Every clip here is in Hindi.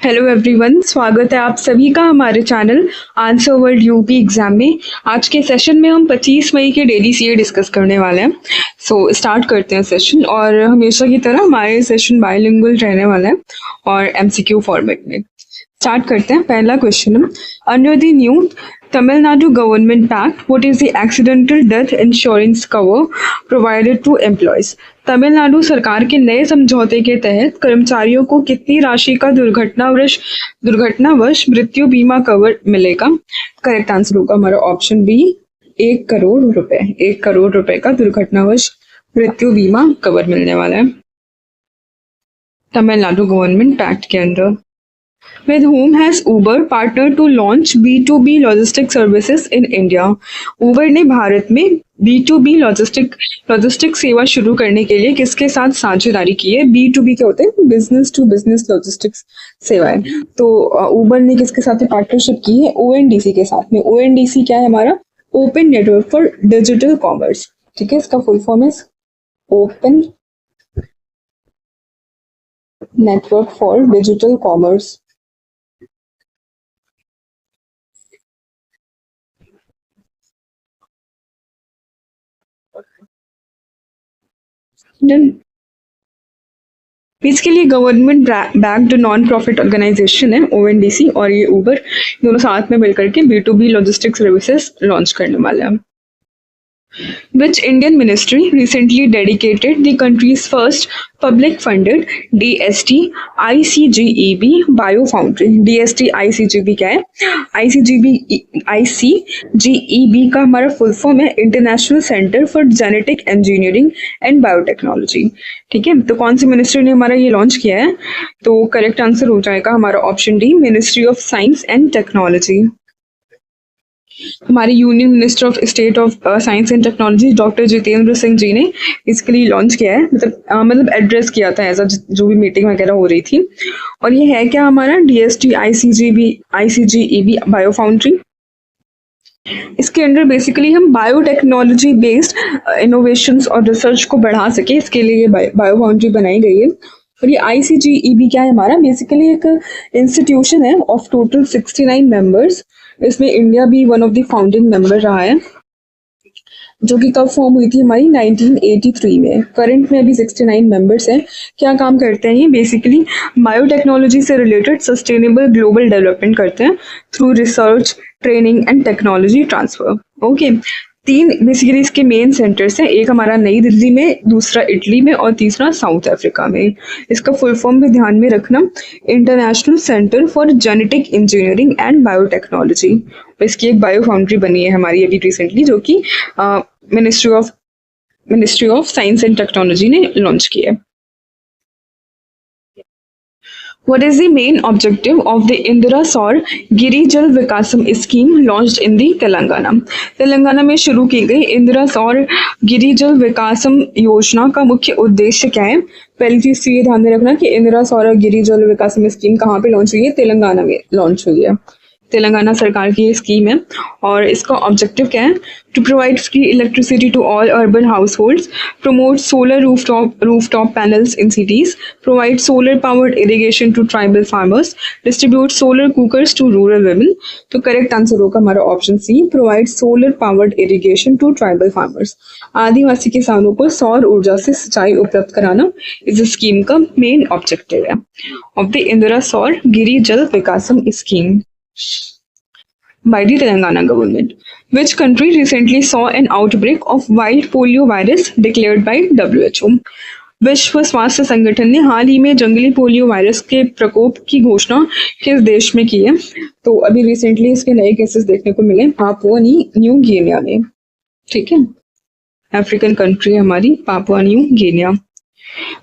हेलो एवरीवन, स्वागत है आप सभी का हमारे channel answer world UP exam में। आज के सेशन में हम 25 मई के डेली सीए डिस्कस करने वाले हैं। स्टार्ट करते हैं सेशन। और हमेशा की तरह हमारे सेशन बायलिंगुअल रहने वाला है और एमसीक्यू फॉर्मेट में। स्टार्ट करते हैं। पहला क्वेश्चन है, under the new Tamil Nadu government pact what is the accidental death insurance cover provided to employees. Tamil Nadu सरकार के नए समझौते के तहत कर्मचारियों को कितनी राशि का दुर्घटनावश मृत्यु बीमा कवर मिलेगा। करेक्ट आंसर होगा हमारा ऑप्शन बी, 1 करोड़ रुपए। 1 करोड़ रुपए का दुर्घटनावश मृत्यु बीमा कवर मिलने वाला है तमिलनाडु गवर्नमेंट पैक्ट के अंदर। With whom has Uber partnered to launch B2B logistic services in India? Uber ने भारत में B2B लॉजिस्टिक सेवा शुरू करने के लिए किसके साथ साझेदारी की है। B2B क्या होते हैं? बिजनेस टू बिजनेस लॉजिस्टिक्स सेवाएं। तो Uber ने किसके साथ पार्टनरशिप की है? ONDC के साथ में। ONDC क्या है हमारा? Open network for digital commerce. ठीक है, इसका फुल फॉर्म है open network for digital commerce. इसके लिए government backed non profit organization है ONDC, और ये उबर दोनों साथ में मिलकर के B2B लॉजिस्टिक सर्विसेज लॉन्च करने वाले हैं। Which Indian ministry recently dedicated the country's first public-funded DST ICGEB biofoundry? DST ICGEB क्या है? ICGEB का हमारा फुल फॉर्म है international centre for genetic engineering and biotechnology. ठीक है, तो कौन सी मिनिस्ट्री ने हमारा ये लॉन्च किया है? तो करेक्ट आंसर हो जाएगा हमारा option D, ministry of science and technology. हमारे union minister of state of science and technology doctor Jitendra Singh ji ने इसके लिए लॉन्च किया है, मतलब एड्रेस किया था ऐसा जो भी मीटिंग वगैरह हो रही थी। और ये है क्या हमारा? DST ICGEB बायोफाउंड्री। इसके अंदर बेसिकली हम बायोटेक्नोलॉजी बेस्ड इनोवेशंस और रिसर्च को बढ़ा सके, इसके लिए ये बायोफाउंड्री बनाई गई है। और ये ICGEB क्या है हमारा? बेसिकली एक इंस्टीट्यूशन है ऑफ टोटल 69 मेंबर्स। इसमें इंडिया भी one of the founding member रहा है, जो कि कब फॉर्म हुई थी हमारी? 1983 में। करंट में अभी 69 मेंबर्स हैं। क्या काम करते हैं ये? बेसिकली बायोटेक्नोलॉजी से रिलेटेड सस्टेनेबल ग्लोबल डेवलपमेंट करते हैं through research, training and technology transfer. Okay, 3 basically इसके मेन सेंटर्स हैं, एक हमारा नई दिल्ली में, दूसरा इटली में और तीसरा साउथ अफ्रीका में। इसका फुल फॉर्म भी ध्यान में रखना, international centre for genetic engineering and biotechnology. इसकी एक बायो फाउंड्री बनी है हमारी अभी रिसेंटली, जो कि ministry of science and technology ने लॉन्च की है। What is the main objective of the Indira Saur Giri Jal Vikasam scheme launched in the Telangana? Telangana में शुरू की गई इंदिरा सौर गिरी जल विकासम योजना का मुख्य उद्देश्य क्या है? पहली चीज तो ये ध्यान में रखना कि इंदिरा सौर गिरी जल विकासम स्कीम कहाँ पे लॉन्च हुई है? तेलंगाना में लॉन्च हुई है। तेलंगाना सरकार की ये स्कीम है और इसका ऑब्जेक्टिव क्या है? To provide free electricity to all urban households, promote solar rooftop panels in cities, provide solar powered irrigation to tribal farmers, distribute solar cookers to rural women. तो करेक्ट आंसर होगा हमारा option C, provide solar powered irrigation to tribal farmers. आदिवासी किसानों को सौर ऊर्जा से सिंचाई उपलब्ध कराना इस स्कीम का मेन ऑब्जेक्टिव है ऑफ द इंदिरा सौर गिरी जल विकासम scheme by the Telangana government. Which country recently saw an outbreak of wild polio virus declared by WHO? विश्व स्वास्थ्य संगठन ने हाल ही में जंगली पोलियो वायरस के प्रकोप की घोषणा किस देश में की है? तो अभी रिसेंटली इसके नए केसेस देखने को मिले पापुआ न्यू गिनिया में। ठीक है, अफ्रीकन कंट्री हमारी Papua new Guinea.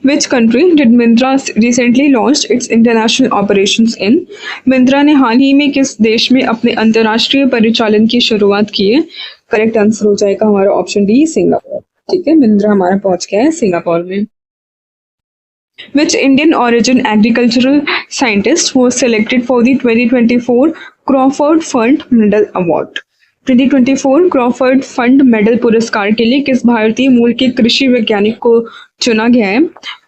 Which country did Myntra recently launched its international operations in? Myntra ने हाल ही में किस देश में अपने अंतर्राष्ट्रीय परिचालन की शुरुआत की है? करेक्ट आंसर हो जाएगा हमारा ऑप्शन डी, सिंगापुर। ठीक है, Myntra हमारा पहुंच गया है सिंगापुर में। Which Indian origin agricultural scientist was selected for the 2024 Crawford Fund Medal Award? 2024 Crawford fund medal पुरस्कार के लिए किस भारतीय मूल के कृषि वैज्ञानिक को चुना गया है?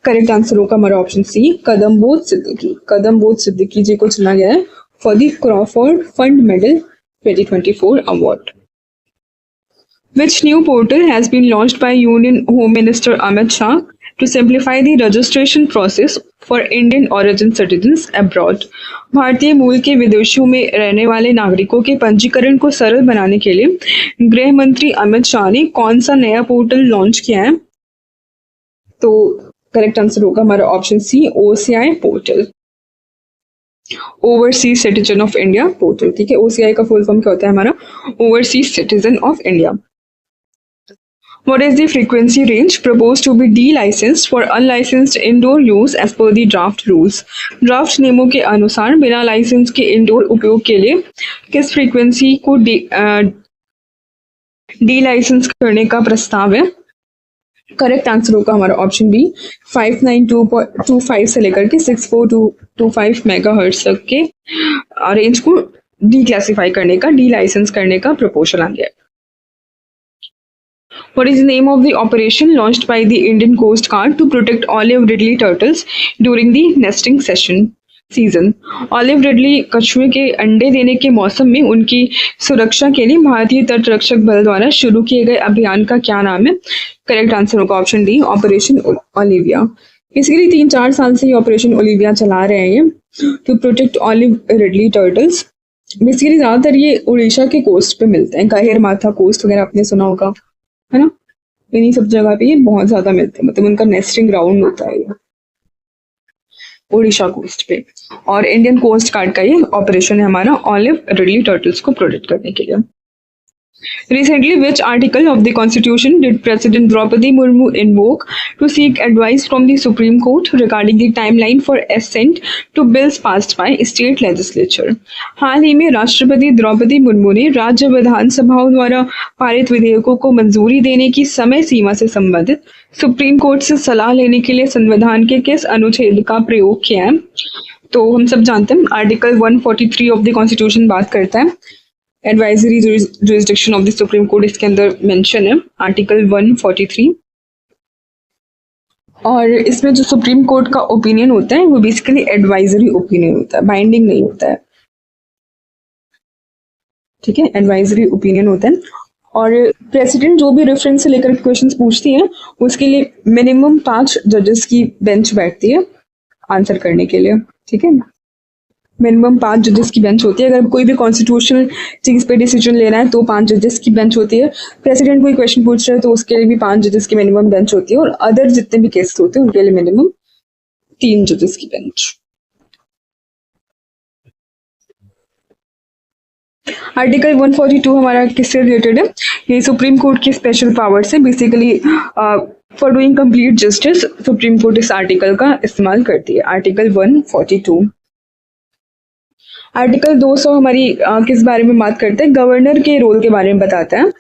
करेक्ट आंसर होगा हमारा ऑप्शन सी, कदमबोध सिद्दीकी। कदमबोध सिद्दीकी जी को चुना गया है for the Crawford fund medal 2024 award. Which new portal has been launched by Union Home Minister Amit Shah to simplify the registration process for Indian origin citizens abroad? भारतीय मूल के विदेशों में रहने वाले नागरिकों के पंजीकरण को सरल बनाने के लिए गृह मंत्री अमित शाह ने कौन सा नया पोर्टल लॉन्च किया है? तो करेक्ट आंसर होगा हमारा option C, OCI portal, overseas citizen of India portal. ठीक है, OCI का फुल फॉर्म क्या होता है हमारा? Overseas citizen of India. What is the frequency range proposed to be delicensed for unlicensed indoor use as per the draft rules? Draft नियमों के अनुसार बिना लाइसेंस के इंडोर उपयोग के लिए किस फ्रीक्वेंसी को डी लाइसेंस करने का प्रस्ताव है? करेक्ट आंसर होगा हमारा ऑप्शन बी, 592.25 से लेकर के 64225 मेगाहर्ट्ज तक के रेंज को डीक्लासिफाई करने का, डी लाइसेंस करने का प्रपोजल आ गया। What is the name of the operation launched by the Indian Coast Guard to protect olive ridley turtles during the nesting season? Olive ridley कछुए के अंडे देने के मौसम में उनकी सुरक्षा के लिए भारतीय तट रक्षक बल द्वारा शुरू किए गए अभियान का क्या नाम है? करेक्ट आंसर होगा option D, operation Olivia. Basically 3-4 साल से ये ऑपरेशन ओलिविया चला रहे हैं to protect olive ridley turtles. Basically ज्यादातर ये उड़ीसा के कोस्ट पे मिलते हैं, गहिर माथा कोस्ट वगैरह आपने सुना होगा, है ना? इन्हीं सब जगह पे ये बहुत ज्यादा मिलते हैं, मतलब उनका नेस्टिंग ग्राउंड होता है ये उड़ीसा कोस्ट पे। और इंडियन कोस्ट गार्ड का ये ऑपरेशन है हमारा ऑलिव रिडली टर्टल्स को प्रोटेक्ट करने के लिए। Recently, which article of the Constitution did President Draupadi Murmu invoke to seek advice from the Supreme Court regarding the timeline for assent to bills passed by state legislature? हाल ही में राष्ट्रपति द्रौपदी मुर्मू ने राज्य विधानसभाओं द्वारा पारित विधेयकों को मंजूरी देने की समय सीमा से संबंधित सुप्रीम कोर्ट से सलाह लेने के लिए संविधान के किस अनुच्छेद का प्रयोग किया है? तो हम सब जानते हैं आर्टिकल 143 ऑफ द कॉन्स्टिट्यूशन बात करता है advisory jurisdiction of the supreme court, इसके अंदर मेंशन है आर्टिकल 143। और इसमें जो सुप्रीम कोर्ट का ओपिनियन होता है वो बेसिकली एडवाइजरी ओपिनियन होता है, बाइंडिंग नहीं होता है। ठीक है, एडवाइजरी ओपिनियन होता है। और प्रेसिडेंट जो भी रेफरेंस से लेकर क्वेश्चंस पूछती है उसके लिए मिनिमम 5 जजेस की बेंच बैठती है आंसर करने के लिए। ठीक है, मिनिमम 5 जजेस की बेंच होती है। अगर कोई भी कॉन्स्टिट्यूशनल चीज पे डिसीजन लेना है तो 5 जजेस की बेंच होती है। प्रेसिडेंट कोई क्वेश्चन पूछ रहे हैं तो उसके लिए भी 5 जजेस की मिनिमम बेंच होती है। और अदर जितने भी केसेस होते हैं उनके लिए मिनिमम 3 जजेस की बेंच। आर्टिकल 142 हमारा किससे रिलेटेड है? ये सुप्रीम कोर्ट की स्पेशल पावर से basically for doing complete justice supreme court इस आर्टिकल का इस्तेमाल करती है। आर्टिकल 142। आर्टिकल 200 हमारी किस बारे में बात करते हैं? गवर्नर के रोल के बारे में बताता है।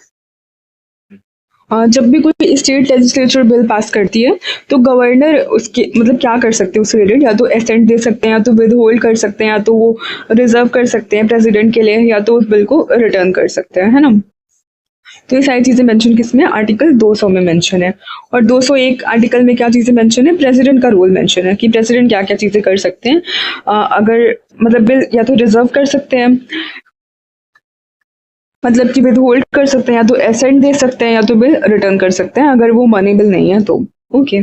जब भी कोई स्टेट लेजिस्लेचर बिल पास करती है तो गवर्नर उसके मतलब क्या कर सकते हैं उससे रिलेटेड, या तो एसेंट दे सकते हैं, या तो विद होल्ड कर सकते हैं, या तो वो रिजर्व कर सकते हैं प्रेसिडेंट के लिए, या तो उस बिल को रिटर्न कर सकते हैं, है ना? तो ये सारी चीजें मेंशन किसमें? आर्टिकल 200 में मेंशन है। और 201 आर्टिकल में क्या चीजें मेंशन है? प्रेसिडेंट का रोल मेंशन है कि प्रेसिडेंट क्या क्या चीजें कर सकते हैं। अगर मतलब बिल या तो रिजर्व कर सकते हैं, मतलब कि विद होल्ड कर सकते हैं, या तो एसेंट दे सकते हैं, या तो बिल रिटर्न कर सकते हैं अगर वो मनी बिल नहीं है तो। ओके,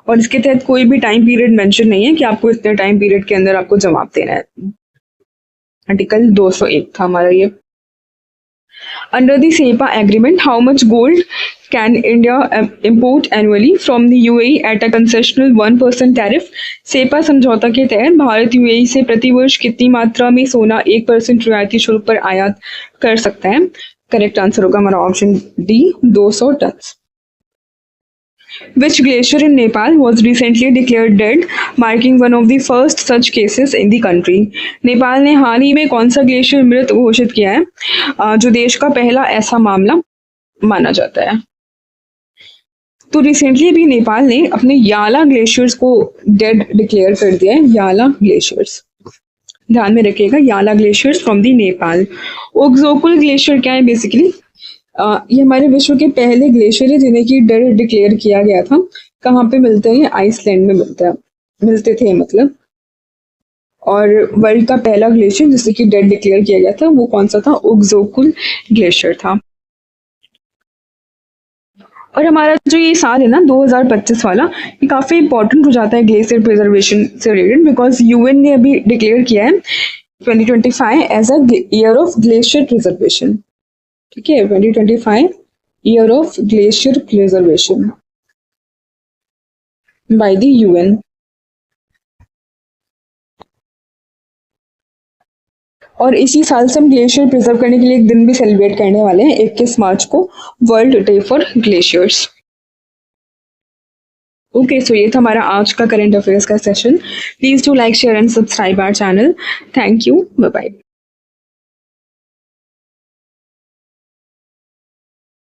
और इसके तहत कोई भी टाइम पीरियड मेंशन नहीं है कि आपको इतने टाइम पीरियड के अंदर आपको जवाब देना है। आर्टिकल 201 था हमारा ये। Under the SEPA agreement, how much gold can India import annually from the UAE at a concessional 1% tariff? SEPA समझौता के तहत भारत UAE से प्रति वर्ष कितनी मात्रा में सोना 1% रियायती शुल्क पर आयात कर सकता है? करेक्ट आंसर होगा हमारा option D, 200 ton. Which glacier in Nepal was recently declared dead, marking one of the first such cases in the country? Nepal ने हाल ही में कौन सा ग्लेशियर मृत घोषित किया है जो देश का पहला ऐसा मामला माना जाता है? तो रिसेंटली अभी नेपाल ने अपने याला ग्लेशियर्स को डेड डिक्लेयर कर दिया है। याला ग्लेशियर्स, ध्यान में रखिएगा, Yala glaciers from the Nepal. Okjokull glacier क्या है? बेसिकली ये हमारे विश्व के पहले ग्लेशियर है जिन्हें की डेड डिक्लेयर किया गया था कहाँ पे मिलते हैं? आइसलैंड में मिलते थे मतलब। और वर्ल्ड का पहला ग्लेशियर जिसे कि डेड डिक्लेयर किया गया था वो कौन सा था? ओक्सोकुल ग्लेशियर था। और हमारा जो ये साल है ना 2025 वाला, ये काफी इंपॉर्टेंट हो जाता है ग्लेशियर प्रिजर्वेशन से रिलेटेड, बिकॉज यूएन ने अभी डिक्लेयर किया है 2025 as a year of glacier preservation. ठीक है, 2025 year of glacier preservation by the UN. और इसी साल से हम ग्लेशियर प्रिजर्व करने के लिए एक दिन भी सेलिब्रेट करने वाले हैं, 21 मार्च को, world day for glaciers. Okay, so ये था हमारा आज का करंट अफेयर्स का session. Please do like, share and subscribe our channel. Thank you, bye bye.